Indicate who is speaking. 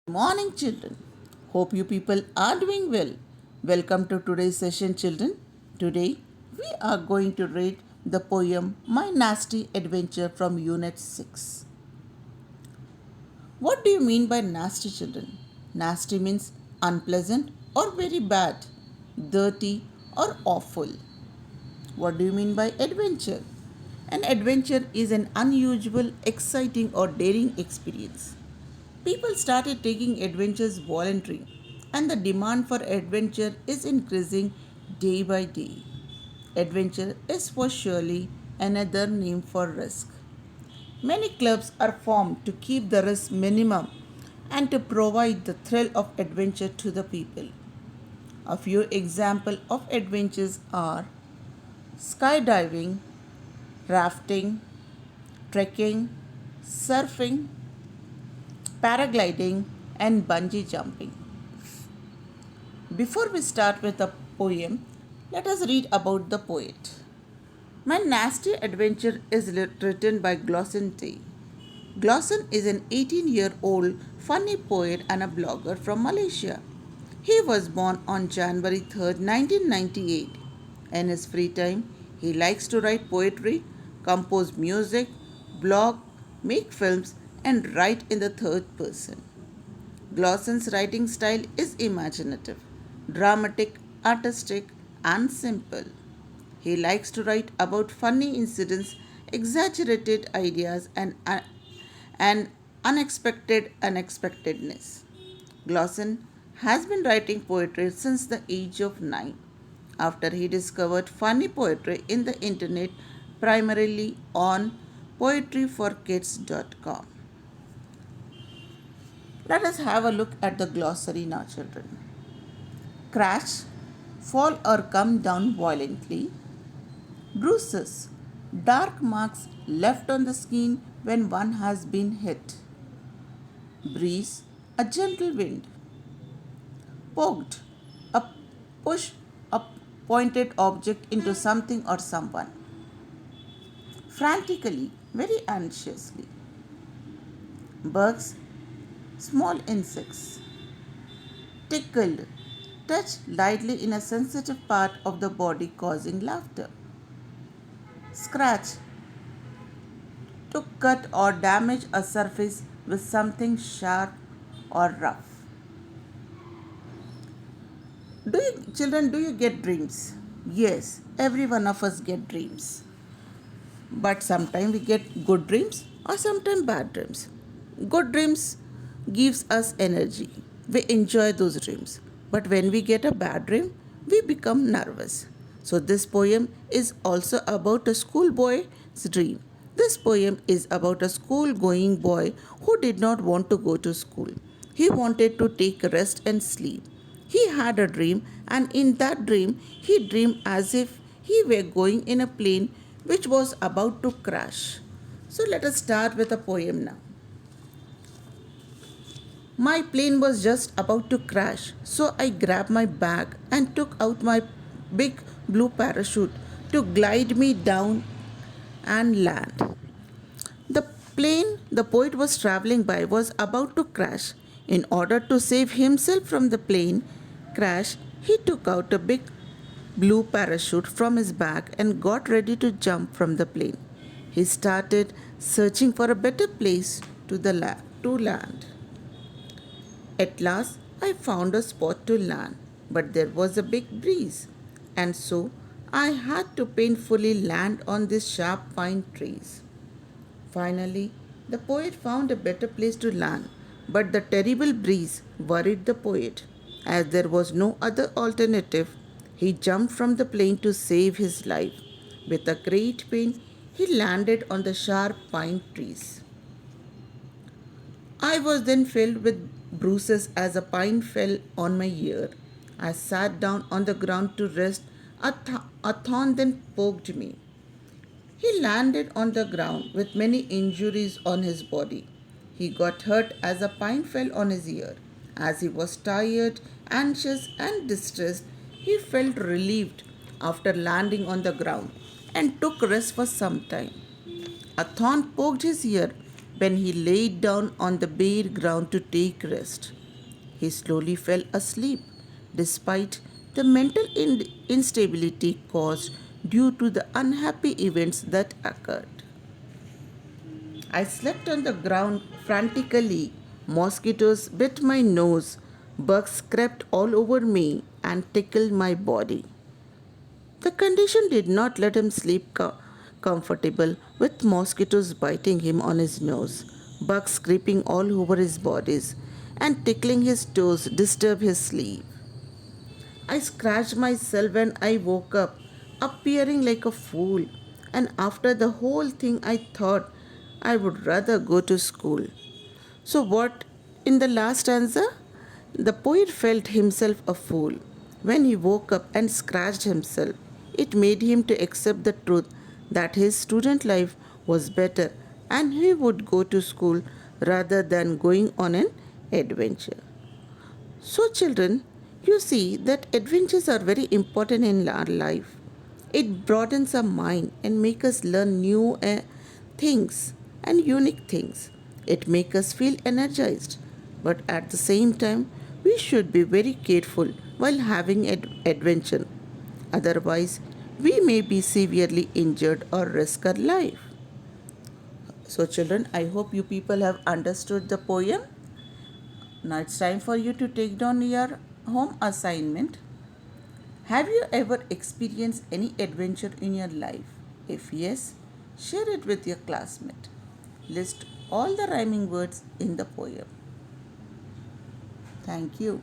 Speaker 1: Morning, children. Hope you people are doing well. Welcome to today's session, children. Today, we are going to read the poem My Nasty Adventure from Unit 6. What do you mean by nasty, children? Nasty means unpleasant or very bad, dirty or awful. What do you mean by adventure? An adventure is an unusual, exciting, or daring experience. People started taking adventures voluntarily, and the demand for adventure is increasing day by day. Adventure is for surely another name for risk. Many clubs are formed to keep the risk minimum and to provide the thrill of adventure to the people. A few examples of adventures are skydiving, rafting, trekking, surfing, paragliding, and bungee jumping. Before we start with the poem, let us read about the poet. My Nasty Adventure is written by Glosson Tay. Glosson is an 18-year-old funny poet and a blogger from Malaysia. He was born on January 3rd, 1998. In his free time, he likes to write poetry, compose music, blog, make films, and write in the third person. Glosson's writing style is imaginative, dramatic, artistic, and simple. He likes to write about funny incidents, exaggerated ideas, and unexpected unexpectedness. Glosson has been writing poetry since the age of 9, after he discovered funny poetry in the internet, primarily on poetryforkids.com. Let us have a look at the glossary now, children. Crash, fall or come down violently. Bruises, dark marks left on the skin when one has been hit. Breeze, a gentle wind. Poked, a push a pointed object into something or someone. Frantically, very anxiously. Bugs, small insects. Tickled, touch lightly in a sensitive part of the body causing laughter. Scratch, to cut or damage a surface with something sharp or rough. Do you get dreams? Yes, every one of us get dreams. But sometimes we get good dreams or sometimes bad dreams. Good dreams gives us energy. We enjoy those dreams. But when we get a bad dream, we become nervous. So this poem is also about a schoolboy's dream. This poem is about a school going boy who did not want to go to school. He wanted to take rest and sleep. He had a dream, and in that dream, he dreamed as if he were going in a plane which was about to crash. So let us start with a poem now. My plane was just about to crash, so I grabbed my bag and took out my big blue parachute to glide me down and land. The plane the poet was traveling by was about to crash. In order to save himself from the plane crash, he took out a big blue parachute from his bag and got ready to jump from the plane. He started searching for a better place to land. At last, I found a spot to land, but there was a big breeze, and so I had to painfully land on these sharp pine trees. Finally, the poet found a better place to land, but the terrible breeze worried the poet. As there was no other alternative, he jumped from the plane to save his life. With a great pain, he landed on the sharp pine trees. I was then filled with bruises as a pine fell on my ear. I sat down on the ground to rest. A thorn then poked me. He landed on the ground with many injuries on his body. He got hurt as a pine fell on his ear. As he was tired, anxious, and distressed, he felt relieved after landing on the ground and took rest for some time. A thorn poked his ear, when he laid down on the bare ground to take rest. He slowly fell asleep, despite the mental instability caused due to the unhappy events that occurred. I slept on the ground frantically. Mosquitoes bit my nose, bugs crept all over me and tickled my body. The condition did not let him sleep comfortable, with mosquitoes biting him on his nose, bugs creeping all over his bodies, and tickling his toes disturb his sleep. I scratched myself when I woke up, appearing like a fool, and after the whole thing, I thought I would rather go to school. So, what in the last stanza? The poet felt himself a fool. When he woke up and scratched himself, it made him to accept the truth that his student life was better and he would go to school rather than going on an adventure. So, children, you see that adventures are very important in our life. It broadens our mind and make us learn new things and unique things. It makes us feel energized. But at the same time, we should be very careful while having adventure. Otherwise, we may be severely injured or risk our life. So, children, I hope you people have understood the poem. Now it's time for you to take down your home assignment. Have you ever experienced any adventure in your life? If yes, share it with your classmate. List all the rhyming words in the poem. Thank you.